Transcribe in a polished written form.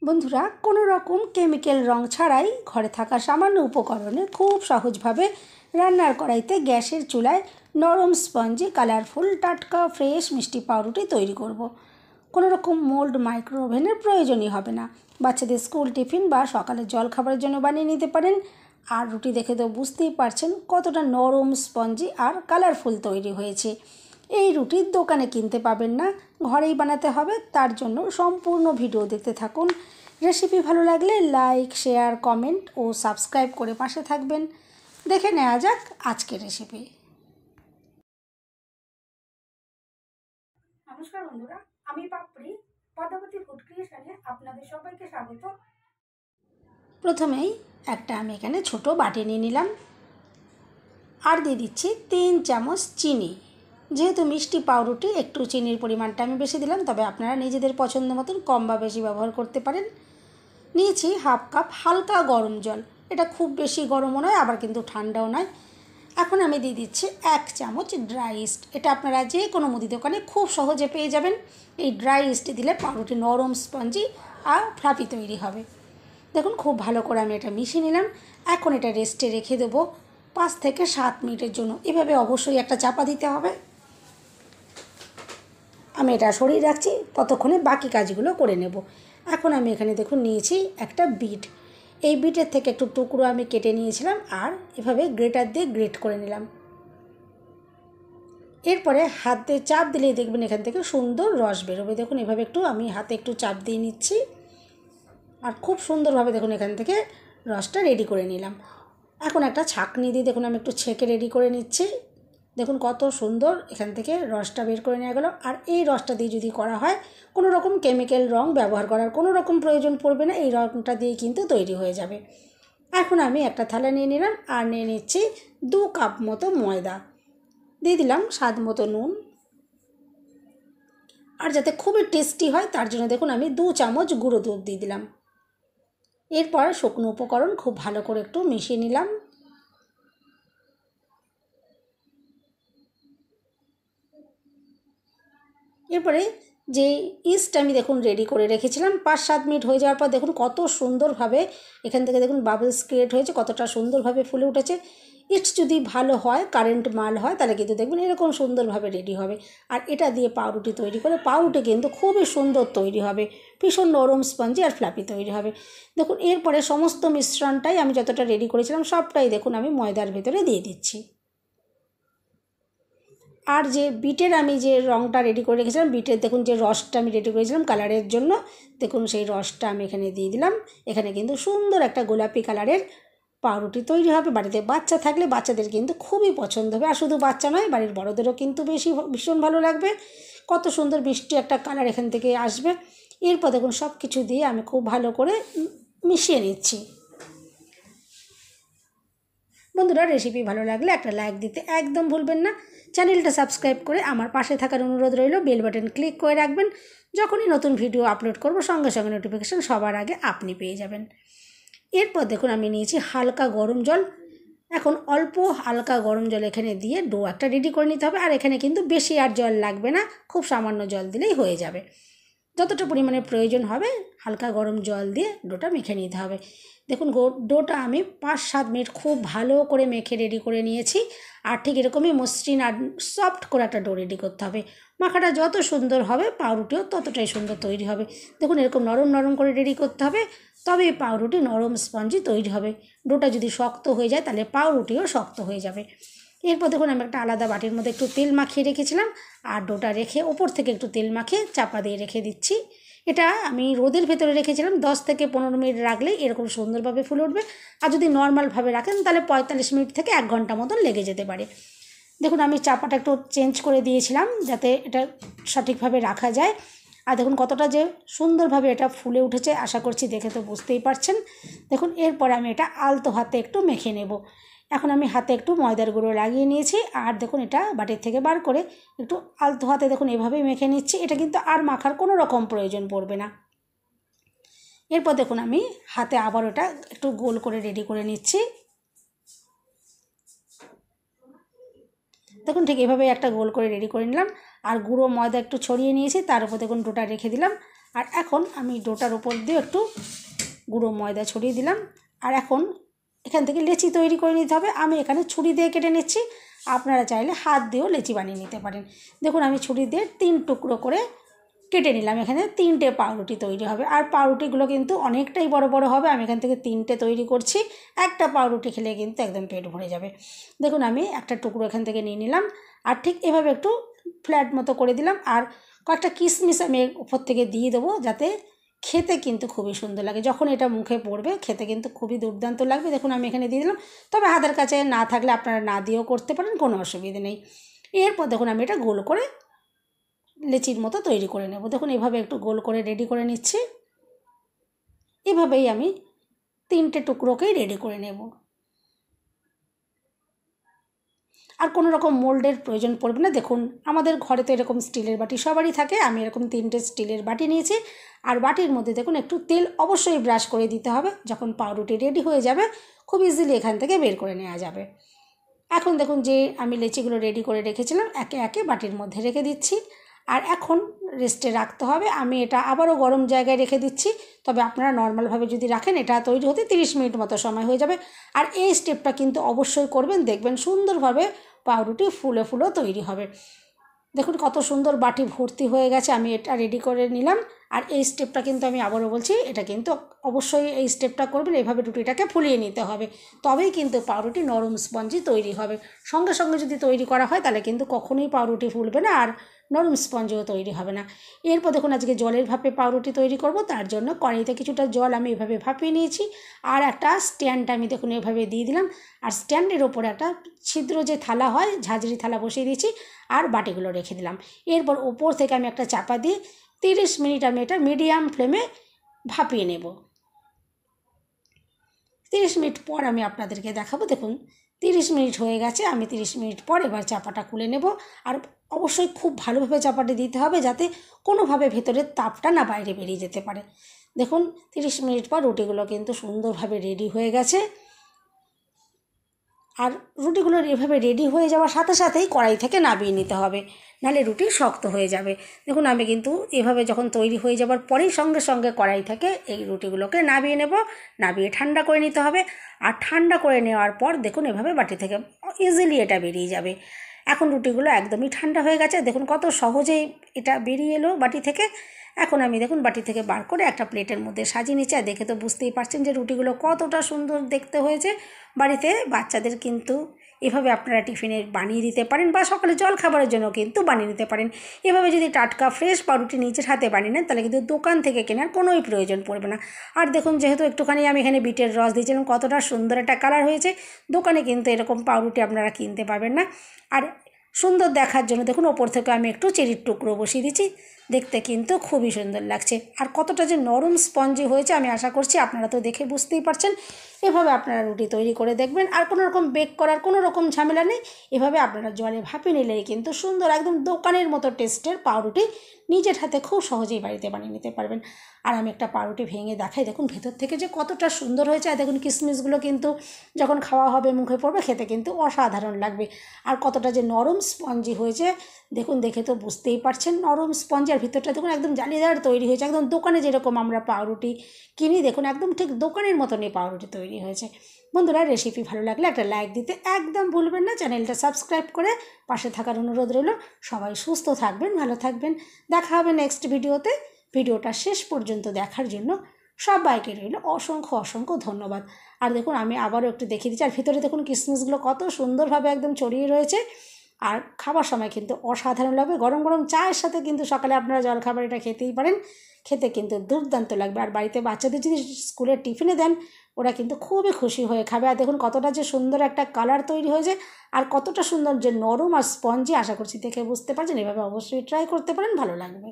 বন্ধুরা, কোনো রকম কেমিক্যাল রং ছাড়াই ঘরে থাকা সামান্য উপকরণে খুব সহজভাবে রান্নার কড়াইতে গ্যাসের চুলায় নরম স্পঞ্জি কালারফুল টাটকা ফ্রেশ মিষ্টি পাউরুটি তৈরি করব। কোনো রকম মোল্ড মাইক্রো ওভেনের প্রয়োজনই হবে না। বাচ্চাদের স্কুল টিফিন বা সকালের জলখাবারের জন্য বানিয়ে নিতে পারেন। আর রুটি দেখে তো বুঝতেই পারছেন কতটা নরম স্পঞ্জি আর কালারফুল তৈরি হয়েছে। এই রুটি দোকানে কিনতে পাবেন না, ঘরেই বানাতে হবে। তার জন্য সম্পূর্ণ ভিডিও দেখতে থাকুন। রেসিপি ভালো লাগলে লাইক, শেয়ার, কমেন্ট ও সাবস্ক্রাইব করে পাশে থাকবেন। দেখে নেওয়া যাক আজকের রেসিপি। নমস্কার বন্ধুরা, আমি পাপড়ি, পদ্মাবতী ফুড ক্রিয়েশনে আপনাদের সবাইকে স্বাগত। প্রথমেই আমি এখানে ছোট বাটি নিয়ে নিলাম আর দিয়ে দিচ্ছি 3 চামচ চিনি। যেহেতু মিষ্টি পাউরুটি একটু চিনির পরিমাণটা আমি বেশি দিলাম, তবে আপনারা নিজেদের পছন্দ মতন কম বা বেশি ব্যবহার করতে পারেন। নিয়েছি হাফ কাপ হালকা গরম জল। এটা খুব বেশি গরমও নয়, আবার কিন্তু ঠান্ডাও নয়। এখন আমি দিয়ে দিচ্ছি 1 চামচ ড্রাই ইস্ট। এটা আপনারা যে কোনো মুদি দোকানে খুব সহজে পেয়ে যাবেন। এই ড্রাই ইস্ট দিলে পাউরুটি নরম স্পঞ্জি আর ফ্লাফি তৈরি হবে। দেখুন খুব ভালো করে আমি এটা মিশিয়ে নিলাম। এখন এটা রেস্টে রেখে দেবো 5 থেকে 7 মিনিটের জন্য। এভাবে অবশ্যই একটা চাপা দিতে হবে। আমি এটা সরিয়ে রাখছি, ততক্ষণে বাকি কাজগুলো করে নেব। এখন আমি এখানে দেখুন নিয়েছি একটা বিট। এই বিটের থেকে একটু টুকরো আমি কেটে নিয়েছিলাম আর এভাবে গ্রেটার দিয়ে গ্রেট করে নিলাম। এরপরে হাতে চাপ দিলেই দেখবেন এখান থেকে সুন্দর রস বেরোবে। দেখুন এভাবে একটু আমি হাতে একটু চাপ দিয়ে নিচ্ছি আর খুব সুন্দরভাবে দেখুন এখান থেকে রসটা রেডি করে নিলাম। এখন একটা ছাঁকনি দিয়ে দেখুন আমি একটু ছেঁকে রেডি করে নিচ্ছি। দেখুন কত সুন্দর এখান থেকে রসটা বের করে নেওয়া গেল। আর এই রসটা দিয়ে যদি করা হয়, কোনো রকম কেমিক্যাল রং ব্যবহার করার কোনো রকম প্রয়োজন পড়বে না। এই রংটা দিয়েই কিন্তু তৈরি হয়ে যাবে। এখন আমি একটা থালা নিয়ে নিলাম আর নিয়ে নিচ্ছি 2 কাপ মতো ময়দা। দিয়ে দিলাম স্বাদ মতো নুন। আর যাতে খুবই টেস্টি হয় তার জন্য দেখুন আমি 2 চামচ গুঁড়ো দুধ দিয়ে দিলাম। এরপর শুকনো উপকরণ খুব ভালো করে একটু মিশিয়ে নিলাম। এরপরে যে ইস্ট আমি দেখুন রেডি করে রেখেছিলাম, 5-7 মিনিট হয়ে যাওয়ার পর দেখুন কত সুন্দরভাবে এখান থেকে দেখুন বাবলস ক্রিয়েট হয়েছে, কতটা সুন্দরভাবে ফুলে উঠেছে। ইস্ট যদি ভালো হয়, কারেন্ট মাল হয়, তাহলে কিন্তু দেখবেন এরকম সুন্দরভাবে রেডি হবে। আর এটা দিয়ে পাউরুটি তৈরি করে পাউরুটি কিন্তু খুবই সুন্দর তৈরি হবে, ভীষণ নরম স্পঞ্জি আর ফ্লাপি তৈরি হবে। দেখুন এরপরে সমস্ত মিশ্রণটাই আমি যতটা রেডি করেছিলাম সবটাই দেখুন আমি ময়দার ভেতরে দিয়ে দিচ্ছি। আর যে বিটের আমি যে রঙটা রেডি করে রেখেছিলাম, বিটের দেখুন যে রসটা আমি রেডি করেছিলাম কালারের জন্য, দেখুন সেই রসটা আমি এখানে দিয়ে দিলাম। এখানে কিন্তু সুন্দর একটা গোলাপি কালারের পাউরুটি তৈরি হবে। বাড়িতে বাচ্চা থাকলে বাচ্চাদের কিন্তু খুবই পছন্দ হবে। আর শুধু বাচ্চা নয়, বাড়ির বড়োদেরও কিন্তু ভীষণ ভালো লাগবে। কত সুন্দর মিষ্টি একটা কালার এখান থেকে আসবে। এরপর দেখুন সব কিছু দিয়ে আমি খুব ভালো করে মিশিয়ে নিচ্ছি। বন্ধুরা, রেসিপি ভালো লাগলে একটা লাইক দিতে একদম ভুলবেন না। চ্যানেলটা সাবস্ক্রাইব করে আমার পাশে থাকার অনুরোধ রইল। বেল বাটন ক্লিক করে রাখবেন। যখনই নতুন ভিডিও আপলোড করব সঙ্গে সঙ্গে নোটিফিকেশান সবার আগে আপনি পেয়ে যাবেন। এরপর দেখুন আমি নিয়েছি হালকা গরম জল। এখন অল্প হালকা গরম জল এখানে দিয়ে ডো একটা রেডি করে নিতে হবে। আর এখানে কিন্তু বেশি আর জল লাগবে না, খুব সামান্য জল দিলেই হয়ে যাবে। যতটা পরিমাণে প্রয়োজন হবে হালকা গরম জল দিয়ে ডোটা মেখে নিতে হবে। দেখুন ডোটা আমি 5-7 মিনিট খুব ভালো করে মেখে রেডি করে নিয়েছি। আর ঠিক এরকমই মসৃণ আর সফট করে একটা ডো রেডি করতে হবে। মাখাটা যত সুন্দর হবে পাউরুটিও ততটাই সুন্দর তৈরি হবে। দেখুন এরকম নরম নরম করে রেডি করতে হবে, তবে পাউরুটি নরম স্পঞ্জি তৈরি হবে। ডোটা যদি শক্ত হয়ে যায় তাহলে পাউরুটিও শক্ত হয়ে যাবে। এরপর দেখুন আমি একটা আলাদা বাটির মধ্যে একটু তেল মাখিয়ে রেখেছিলাম আর ডোটা রেখে ওপর থেকে একটু তেল মাখিয়ে চাপা দিয়ে রেখে দিচ্ছি। এটা আমি রোদের ভেতরে রেখেছিলাম। 10 থেকে 15 মিনিট রাখলে এরকম সুন্দরভাবে ফুলে উঠবে। আর যদি নর্মালভাবে রাখেন তাহলে 45 মিনিট থেকে 1 ঘন্টা মতন লেগে যেতে পারে। দেখুন আমি চাপাটা একটু চেঞ্জ করে দিয়েছিলাম যাতে এটা সঠিকভাবে রাখা যায়। আর দেখুন কতটা যে সুন্দরভাবে এটা ফুলে উঠেছে, আশা করছি দেখে তো বুঝতেই পারছেন। দেখুন এরপরে আমি এটা আলতো হাতে একটু মেখে নেব। এখন আমি হাতে একটু ময়দার গুঁড়ো লাগিয়ে নিয়েছি আর দেখুন এটা বাটির থেকে বার করে একটু আলতো হাতে দেখুন এভাবেই মেখে নিচ্ছি। এটা কিন্তু আর মাখার কোনো রকম প্রয়োজন পড়বে না। এরপর দেখুন আমি হাতে আবার ওটা একটু গোল করে রেডি করে নিচ্ছি। দেখুন ঠিক এভাবে একটা গোল করে রেডি করে নিলাম আর গুঁড়ো ময়দা একটু ছড়িয়ে নিয়েছি, তার উপর দেখুন ডোটা রেখে দিলাম আর এখন আমি ডোটার উপর দিয়ে একটু গুঁড়ো ময়দা ছড়িয়ে দিলাম। আর এখন এখান থেকে লেচি তৈরি করে নিতে হবে। আমি এখানে ছুরি দিয়ে কেটে নিচ্ছি, আপনারা চাইলে হাত দিয়েও লেচি বানিয়ে নিতে পারেন। দেখুন আমি ছুরি দিয়ে 3 টুকরো করে কেটে নিলাম। এখানে 3টে পাউরুটি তৈরি হবে, আর পাউরুটিগুলো কিন্তু অনেকটাই বড় বড় হবে। আমি এখান থেকে 3টে তৈরি করছি, একটা পাউরুটি খেলে কিন্তু একদম পেট ভরে যাবে। দেখুন আমি একটা টুকরো এখান থেকে নিয়ে নিলাম, আর ঠিক এভাবে একটু ফ্ল্যাট মতো করে দিলাম। আর কয়েকটা কিশমিশ আমি উপর থেকে দিয়ে দেবো, যাতে খেতে কিন্তু খুবই সুন্দর লাগে। যখন এটা মুখে পড়বে খেতে কিন্তু খুবই দুর্দান্ত লাগবে। দেখুন আমি এখানে দিয়ে দিলাম, তবে হাতের কাছে না থাকলে আপনারা না দিয়েও করতে পারেন, কোনো অসুবিধে নেই। এরপর দেখুন আমি এটা গোল করে লেচির মতো তৈরি করে নেব। দেখুন এভাবে একটু গোল করে রেডি করে নিচ্ছি। এভাবেই আমি 3টে টুকরোকেই রেডি করে নেব। আর কোনো রকম মোল্ডের প্রয়োজন পড়বে না। দেখুন আমাদের ঘরে তো এরকম স্টিলের বাটি সবারই থাকে। আমি এরকম 3টে স্টিলের বাটি নিয়েছি, আর বাটির মধ্যে দেখুন একটু তেল অবশ্যই ব্রাশ করে দিতে হবে। যখন পাউরুটি রেডি হয়ে যাবে খুব ইজিলি এখান থেকে বের করে নেওয়া যাবে। এখন দেখুন যে আমি লেচিগুলো রেডি করে রেখেছিলাম একে একে বাটির মধ্যে রেখে দিচ্ছি, আর এখন রেস্টে রাখতে হবে। আমি এটা আবারও গরম জায়গায় রেখে দিচ্ছি, তবে আপনারা নর্মালভাবে যদি রাখেন এটা তৈরি হতে 30 মিনিট মতো সময় হয়ে যাবে। আর এই স্টেপটা কিন্তু অবশ্যই করবেন, দেখবেন সুন্দরভাবে পাউরুটি ফুলে ফুলে তৈরি হবে। দেখুন কত সুন্দর বাটি ভর্তি হয়ে গেছে। আমি এটা রেডি করে নিলাম, আর এই স্টেপটা কিন্তু আমি আবারও বলছি, এটা কিন্তু অবশ্যই এই স্টেপটা করবেন। এইভাবে রুটিটাকে ফুলিয়ে নিতে হবে, তবেই কিন্তু পাউরুটি নরম স্পঞ্জি তৈরি হবে। সঙ্গে সঙ্গে যদি তৈরি করা হয় তাহলে কিন্তু কখনোই পাউরুটি ফুলবে না, আর নরম স্পঞ্জও তৈরি হবে না। এরপর দেখুন আজকে জলের ভাপে পাউরুটি তৈরি করব, তার জন্য কড়াইতে কিছুটা জল আমি এভাবে ভাপিয়ে নিয়েছি, আর একটা স্ট্যান্ড আমি দেখুন এভাবে দিয়ে দিলাম। আর স্ট্যান্ডের ওপর একটা ছিদ্র যে থালা হয়, ঝাঁঝরি থালা বসিয়ে দিয়েছি, আর বাটিগুলো রেখে দিলাম। এরপর ওপর থেকে আমি একটা চাপা দিয়ে 30 মিনিট আমি এটা মিডিয়াম ফ্লেমে ভাপিয়ে নেব। 30 মিনিট পর আমি আপনাদেরকে দেখাবো। দেখুন 30 মিনিট হয়ে গেছে। আমি 30 মিনিট পর এবার চাপাটা খুলে নেব। আর অবশ্যই খুব ভালোভাবে চাপাটা দিতে হবে, যাতে কোনোভাবে ভেতরের তাপটা না বাইরে বেরিয়ে যেতে পারে। দেখুন 30 মিনিট পর রুটিগুলো কিন্তু সুন্দরভাবে রেডি হয়ে গেছে। আর রুটিগুলো এভাবে রেডি হয়ে যাওয়ার সাথে সাথেই কড়াই থেকে নামিয়ে নিতে হবে, নাহলে রুটি শক্ত হয়ে যাবে। দেখুন আমি কিন্তু এভাবে যখন তৈরি হয়ে যাবার পরেই সঙ্গে সঙ্গে কড়াই থেকে এই রুটিগুলোকে নামিয়ে নেব। নামিয়ে ঠান্ডা করে নিতে হবে, আর ঠান্ডা করে নেওয়ার পর দেখুন এভাবে বাটি থেকে ইজিলি এটা বেরিয়ে যাবে। এখন রুটিগুলো একদমই ঠান্ডা হয়ে গেছে। দেখুন কত সহজেই এটা বেরিয়ে এলো বাটি থেকে। এখন আমি দেখুন বাটি থেকে বার করে একটা প্লেটের মধ্যে সাজিয়ে নিচ্ছি। আর দেখে তো বুঝতেই পারছেন যে রুটিগুলো কতটা সুন্দর দেখতে হয়েছে। বাড়িতে বাচ্চাদের কিন্তু এভাবে আপনারা টিফিনে বানিয়ে দিতে পারেন, বা সকালে জল খাবারের জন্য কিন্তু বানিয়ে নিতে পারেন। এভাবে যদি টাটকা ফ্রেশ পাউরুটি নিজের হাতে বানিয়ে নেন তাহলে কিন্তু দোকান থেকে কেনার কোনোই প্রয়োজন পড়বে না। আর দেখুন যেহেতু একটুখানি আমি এখানে বিটের রস দিয়েছিলাম, কতটা সুন্দর একটা কালার হয়েছে। দোকানে কিন্তু এরকম পাউরুটি আপনারা কিনতে পারবেন না। আর সুন্দর দেখার জন্য দেখুন ওপর থেকে আমি একটু চেরির টুকরো বসিয়ে দিচ্ছি, দেখতে কিন্তু খুবই সুন্দর লাগছে। আর কতটা যে নরম স্পঞ্জি হয়েছে আমি আশা করছি আপনারা তো দেখে বুঝতেই পারছেন। এভাবে আপনারা রুটি তৈরি করে দেখবেন, আর কোনো রকম বেক করার কোনো রকম ঝামেলা নেই। এভাবে আপনারা জলে ভাপিয়ে নিলেই কিন্তু সুন্দর একদম দোকানের মতো টেস্টের পাউরুটি নিজের হাতে খুব সহজেই বাড়িতে বানিয়ে নিতে পারবেন। আর আমি একটা পাউরুটি ভেঙে দেখাই, দেখুন ভেতর থেকে যে কতটা সুন্দর হয়েছে। আর দেখুন কিশমিশগুলো কিন্তু যখন খাওয়া হবে মুখে পড়বে খেতে কিন্তু অসাধারণ লাগবে। আর কতটা যে নরম স্পঞ্জি হয়েছে দেখুন, দেখে তো বুঝতেই পারছেন নরম স্পঞ্জি। আর ভিতরটা দেখুন একদম জালিদার তৈরি হয়েছে, একদম দোকানে যেরকম আমরা পাউরুটি কিনি দেখুন একদম ঠিক দোকানের মতনই পাউরুটি তৈরি হয়েছে। বন্ধুরা রেসিপি ভালো লাগলে একটা লাইক দিতে একদম ভুলবেন না। চ্যানেলটা সাবস্ক্রাইব করে পাশে থাকার অনুরোধ রইল। সবাই সুস্থ থাকবেন, ভালো থাকবেন। দেখা হবে নেক্সট ভিডিওতে। ভিডিওটা শেষ পর্যন্ত দেখার জন্য সবাইকে রইল অসংখ্য অসংখ্য ধন্যবাদ। আর দেখুন আমি আবারও একটু দেখিয়ে দিচ্ছি। আর ভিতরে দেখুন কিশমিশগুলো কত সুন্দরভাবে একদম ছড়িয়ে রয়েছে। আর খাবার সময় কিন্তু অসাধারণ লাগবে। গরম গরম চায়ের সাথে কিন্তু সকালে আপনারা জলখাবার এটা খেতেই পারেন, খেতে কিন্তু দুর্দান্ত লাগবে। আর বাড়িতে বাচ্চাদের যদি স্কুলের টিফিনে দেন ওরা কিন্তু খুবই খুশি হয়ে খাবে। আর দেখুন কতটা যে সুন্দর একটা কালার তৈরি হয়েছে, আর কতটা সুন্দর যে নরম আর স্পঞ্জি, আশা করছি দেখে বুঝতে পারছেন। এভাবে অবশ্যই ট্রাই করতে পারেন, ভালো লাগবে।